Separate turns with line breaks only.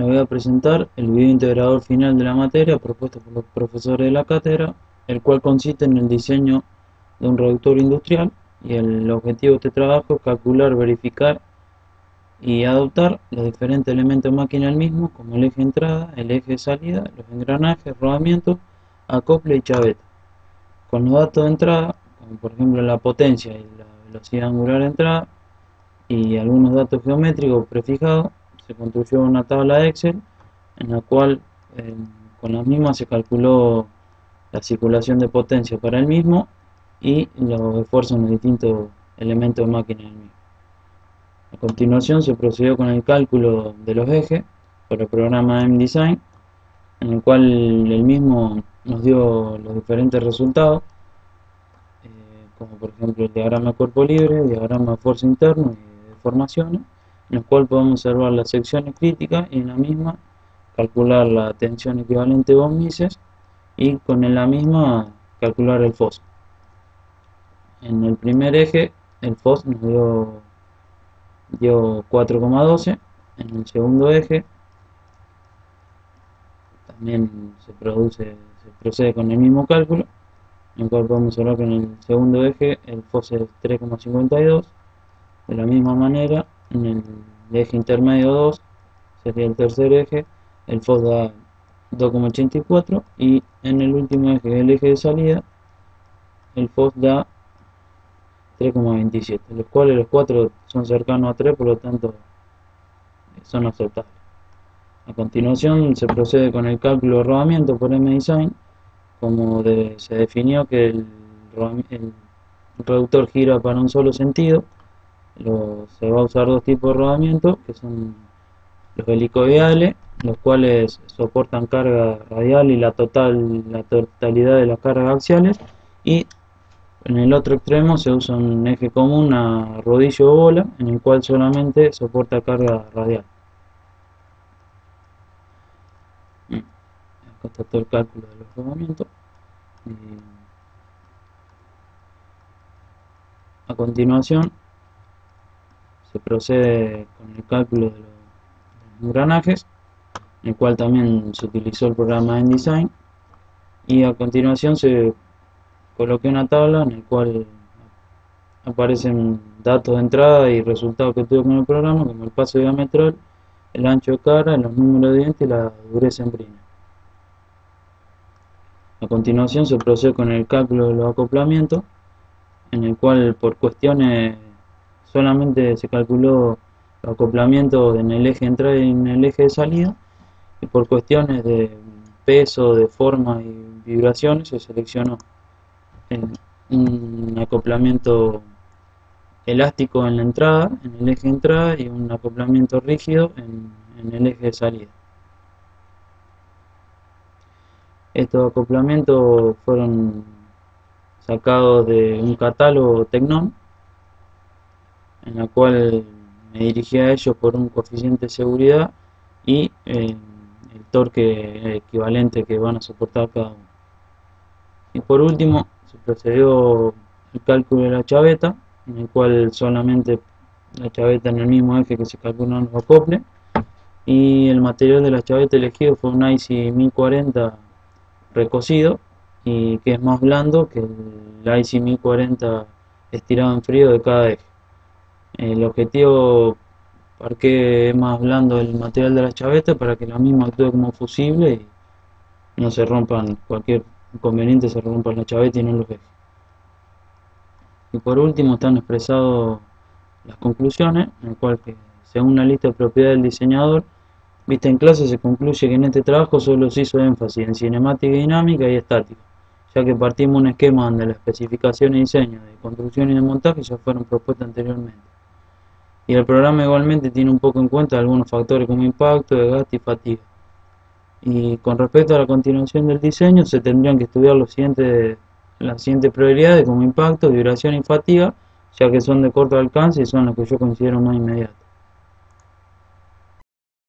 voy a presentar el video integrador final de la materia propuesto por los profesores de la cátedra, el cual consiste en el diseño de un reductor industrial y el objetivo de este trabajo es calcular, verificar y adoptar los diferentes elementos de máquina del mismo, como el eje de entrada, el eje de salida, los engranajes, rodamientos, acople y chaveta. Con los datos de entrada, como por ejemplo la potencia y la velocidad angular de entrada, y algunos datos geométricos prefijados, se construyó una tabla de Excel en la cual con la misma se calculó la circulación de potencia para el mismo y los esfuerzos en los distintos elementos de máquina del mismo. A continuación se procedió con el cálculo de los ejes por el programa mDesign, en el cual el mismo nos dio los diferentes resultados, como por ejemplo el diagrama de cuerpo libre, el diagrama de esfuerzo interno y deformaciones, en el cual podemos observar las secciones críticas y en la misma calcular la tensión equivalente de Von Mises y con la misma calcular el FOS. En el primer eje el FOS nos dio 4,12. En el segundo eje también se procede con el mismo cálculo, en el cual podemos observar que en el segundo eje el FOS es 3,52. De la misma manera, en el eje intermedio 2, sería el tercer eje, el FOS da 2,84 y en el último eje, el eje de salida, el FOS da 3,27, los cuales los cuatro son cercanos a 3, por lo tanto son aceptables. A continuación se procede con el cálculo de rodamiento por mDesign, como se definió que el reductor gira para un solo sentido. Se va a usar dos tipos de rodamiento, que son los helicoidales, los cuales soportan carga radial y la totalidad de las cargas axiales, y en el otro extremo se usa un eje común a rodillo o bola, en el cual solamente soporta carga radial. Acá está todo el cálculo de los rodamientos. A continuación se procede con el cálculo de los engranajes, en el cual también se utilizó el programa mDesign, y a continuación se coloqué una tabla en la cual aparecen datos de entrada y resultados que tuve con el programa, como el paso diametral, el ancho de cara, los números de dientes y la dureza en brina. A continuación se procede con el cálculo de los acoplamientos, en el cual por cuestiones solamente se calculó los acoplamientos en el eje de entrada y en el eje de salida, y por cuestiones de peso, de forma y vibraciones se seleccionó un acoplamiento elástico en la entrada, en el eje de entrada, y un acoplamiento rígido en el eje de salida. Estos acoplamientos fueron sacados de un catálogo Tecnon, en la cual me dirigí a ellos por un coeficiente de seguridad y el torque equivalente que van a soportar cada uno. Y por último se procedió el cálculo de la chaveta, en el cual solamente la chaveta en el mismo eje que se calculan los acoples, y el material de la chaveta elegido fue un IC 1040 recocido, y que es más blando que el IC 1040 estirado en frío de cada eje. El objetivo para que es más blando el material de la chaveta, para que la misma actúe como fusible y no se rompan, cualquier inconveniente se rompa la chaveta y no los ejes. Y por último están expresadas las conclusiones, en el cual que según la lista de propiedades del diseñador vista en clase se concluye que en este trabajo solo se hizo énfasis en cinemática y dinámica y estática, ya que partimos un esquema donde las especificaciones y diseño de construcción y de montaje ya fueron propuestas anteriormente. Y el programa igualmente tiene un poco en cuenta algunos factores como impacto, desgaste y fatiga. Y con respecto a la continuación del diseño, se tendrían que estudiar las siguientes prioridades como impacto, vibración y fatiga, ya que son de corto alcance y son las que yo considero más inmediatas.